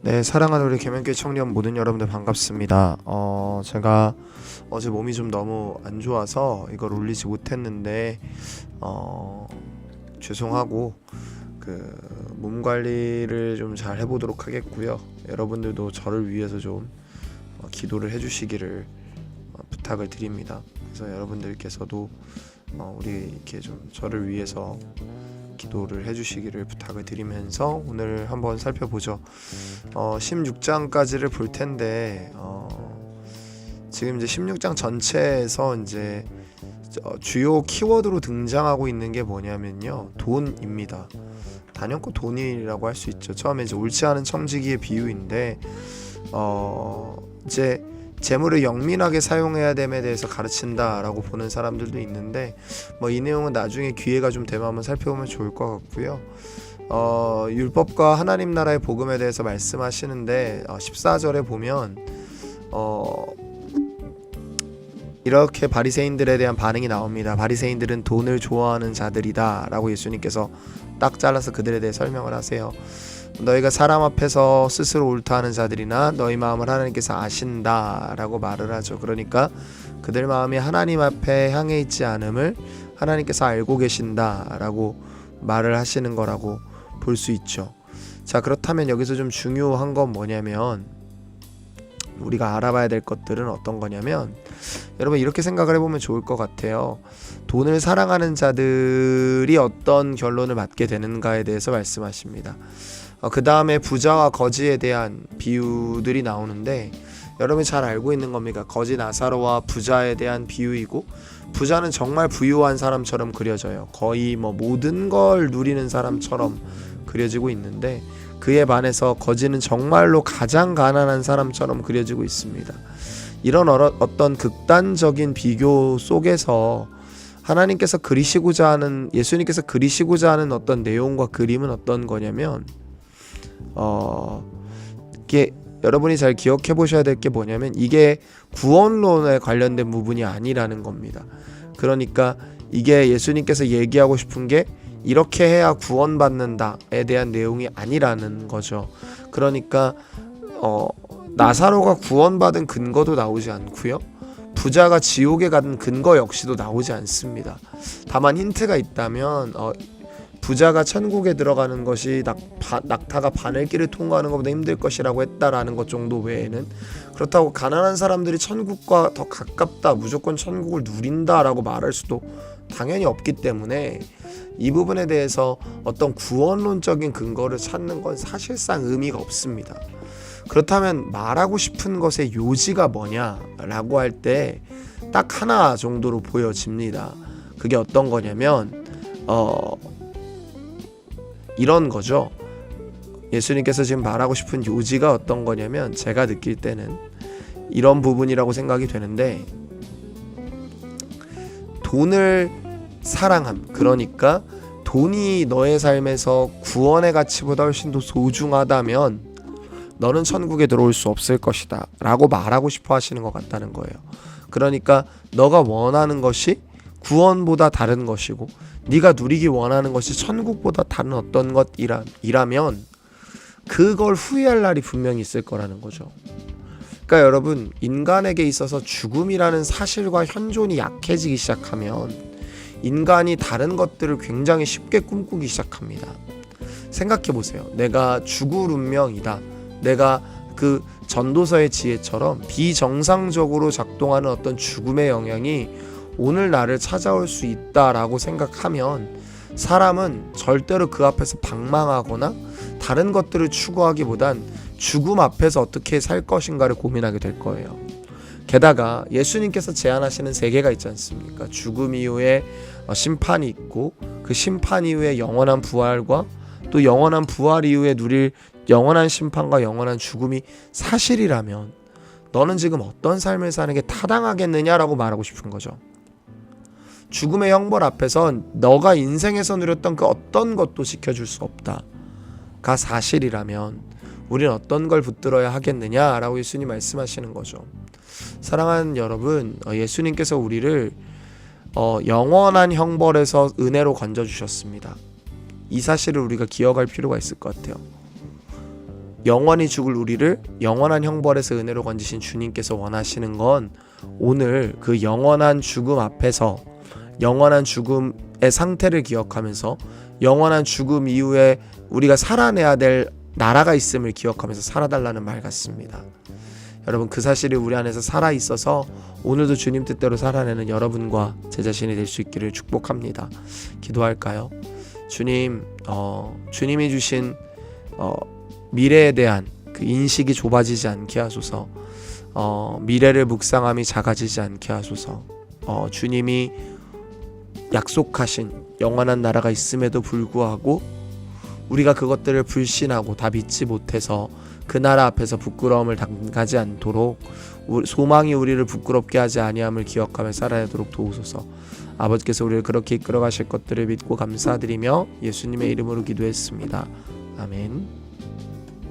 네, 사랑하는 우리 계명교회 청년 모든 여러분들 반갑습니다. 제가 어제 몸이 좀 너무 안 좋아서 이걸 올리지 못했는데 죄송하고 몸 관리를 좀 잘 해보도록 하겠고요. 여러분들도 저를 위해서 좀 기도를 해주시기를 부탁을 드립니다. 그래서 여러분들께서도 우리 이렇게 좀 저를 위해서 기도를 해주시기를 부탁을 드리면서 오늘 한번 살펴보죠. 16장까지를 볼 텐데 지금 이제 16장 전체에서 이제 주요 키워드로 등장하고 있는 게 뭐냐면요, 돈입니다. 단연코 돈이라고 할 수 있죠. 처음에 이제 옳지 않은 청지기의 비유인데 이제 재물을 영민하게 사용해야 됨에 대해서 가르친다라고 보는 사람들도 있는데 이 내용은 나중에 기회가 좀 되면 한번 살펴보면 좋을 것 같고요. 율법과 하나님 나라의 복음에 대해서 말씀하시는데 14절에 보면 이렇게 바리새인들에 대한 반응이 나옵니다. 바리새인들은 돈을 좋아하는 자들이다 라고 예수님께서 딱 잘라서 그들에 대해 설명을 하세요. 너희가 사람 앞에서 스스로 옳다하는 자들이나 너희 마음을 하나님께서 아신다 라고 말을 하죠. 그러니까 그들 마음이 하나님 앞에 향해 있지 않음을 하나님께서 알고 계신다 라고 말을 하시는 거라고 볼 수 있죠. 자, 그렇다면 여기서 좀 중요한 건 뭐냐면, 우리가 알아봐야 될 것들은 어떤 거냐면, 여러분 이렇게 생각을 해보면 좋을 것 같아요. 돈을 사랑하는 자들이 어떤 결론을 맞게 되는가에 대해서 말씀하십니다. 그 다음에 부자와 거지에 대한 비유들이 나오는데, 여러분이 잘 알고 있는 겁니까? 거지 나사로와 부자에 대한 비유이고, 부자는 정말 부유한 사람처럼 그려져요. 거의 모든 걸 누리는 사람처럼 그려지고 있는데, 그에 반해서 거지는 정말로 가장 가난한 사람처럼 그려지고 있습니다. 이런 어떤 극단적인 비교 속에서 하나님께서 그리시고자 하는, 예수님께서 그리시고자 하는 어떤 내용과 그림은 어떤 거냐면, 이게 여러분이 잘 기억해 보셔야 될 게 뭐냐면, 이게 구원론에 관련된 부분이 아니라는 겁니다. 그러니까 이게 예수님께서 얘기하고 싶은 게 이렇게 해야 구원받는다에 대한 내용이 아니라는 거죠. 그러니까 나사로가 구원받은 근거도 나오지 않고요, 부자가 지옥에 간 근거 역시도 나오지 않습니다. 다만 힌트가 있다면 부자가 천국에 들어가는 것이 낙타가 바늘길을 통과하는 것보다 힘들 것이라고 했다라는 것 정도 외에는, 그렇다고 가난한 사람들이 천국과 더 가깝다, 무조건 천국을 누린다라고 말할 수도 당연히 없기 때문에 이 부분에 대해서 어떤 구원론적인 근거를 찾는 건 사실상 의미가 없습니다. 그렇다면 말하고 싶은 것의 요지가 뭐냐라고 할 때 딱 하나 정도로 보여집니다. 그게 어떤 거냐면 이런 거죠. 예수님께서 지금 말하고 싶은 요지가 어떤 거냐면, 제가 느낄 때는 이런 부분이라고 생각이 되는데, 돈을 사랑함, 그러니까 돈이 너의 삶에서 구원의 가치보다 훨씬 더 소중하다면 너는 천국에 들어올 수 없을 것이다 라고 말하고 싶어 하시는 것 같다는 거예요. 그러니까 너가 원하는 것이 구원보다 다른 것이고, 네가 누리기 원하는 것이 천국보다 다른 어떤 것이라면 그걸 후회할 날이 분명히 있을 거라는 거죠. 그러니까 여러분, 인간에게 있어서 죽음이라는 사실과 현존이 약해지기 시작하면 인간이 다른 것들을 굉장히 쉽게 꿈꾸기 시작합니다. 생각해 보세요. 내가 죽을 운명이다, 내가 그 전도서의 지혜처럼 비정상적으로 작동하는 어떤 죽음의 영향이 오늘 나를 찾아올 수 있다라고 생각하면 사람은 절대로 그 앞에서 방황하거나 다른 것들을 추구하기보단 죽음 앞에서 어떻게 살 것인가를 고민하게 될 거예요. 게다가 예수님께서 제안하시는 세계가 있지 않습니까? 죽음 이후에 심판이 있고, 그 심판 이후에 영원한 부활과 또 영원한 부활 이후에 누릴 영원한 심판과 영원한 죽음이 사실이라면 너는 지금 어떤 삶을 사는 게 타당하겠느냐라고 말하고 싶은 거죠. 죽음의 형벌 앞에선 너가 인생에서 누렸던 그 어떤 것도 지켜줄 수 없다가 사실이라면 우리는 어떤 걸 붙들어야 하겠느냐라고 예수님 말씀하시는 거죠. 사랑하는 여러분, 예수님께서 우리를 영원한 형벌에서 은혜로 건져주셨습니다. 이 사실을 우리가 기억할 필요가 있을 것 같아요. 영원히 죽을 우리를 영원한 형벌에서 은혜로 건지신 주님께서 원하시는 건 오늘 그 영원한 죽음 앞에서 영원한 죽음의 상태를 기억하면서 영원한 죽음 이후에 우리가 살아내야 될 나라가 있음을 기억하면서 살아달라는 말 같습니다. 여러분, 그 사실이 우리 안에서 살아있어서 오늘도 주님 뜻대로 살아내는 여러분과 제 자신이 될 수 있기를 축복합니다. 기도할까요? 주님, 주님이 주신 미래에 대한 그 인식이 좁아지지 않게 하소서. 미래를 묵상함이 작아지지 않게 하소서. 주님이 약속하신 영원한 나라가 있음에도 불구하고 우리가 그것들을 불신하고 다 믿지 못해서 그 나라 앞에서 부끄러움을 당하지 않도록 소망이 우리를 부끄럽게 하지 아니함을 기억하며 살아내도록 도우소서. 아버지께서 우리를 그렇게 이끌어 가실 것들을 믿고 감사드리며 예수님의 이름으로 기도했습니다. 아멘.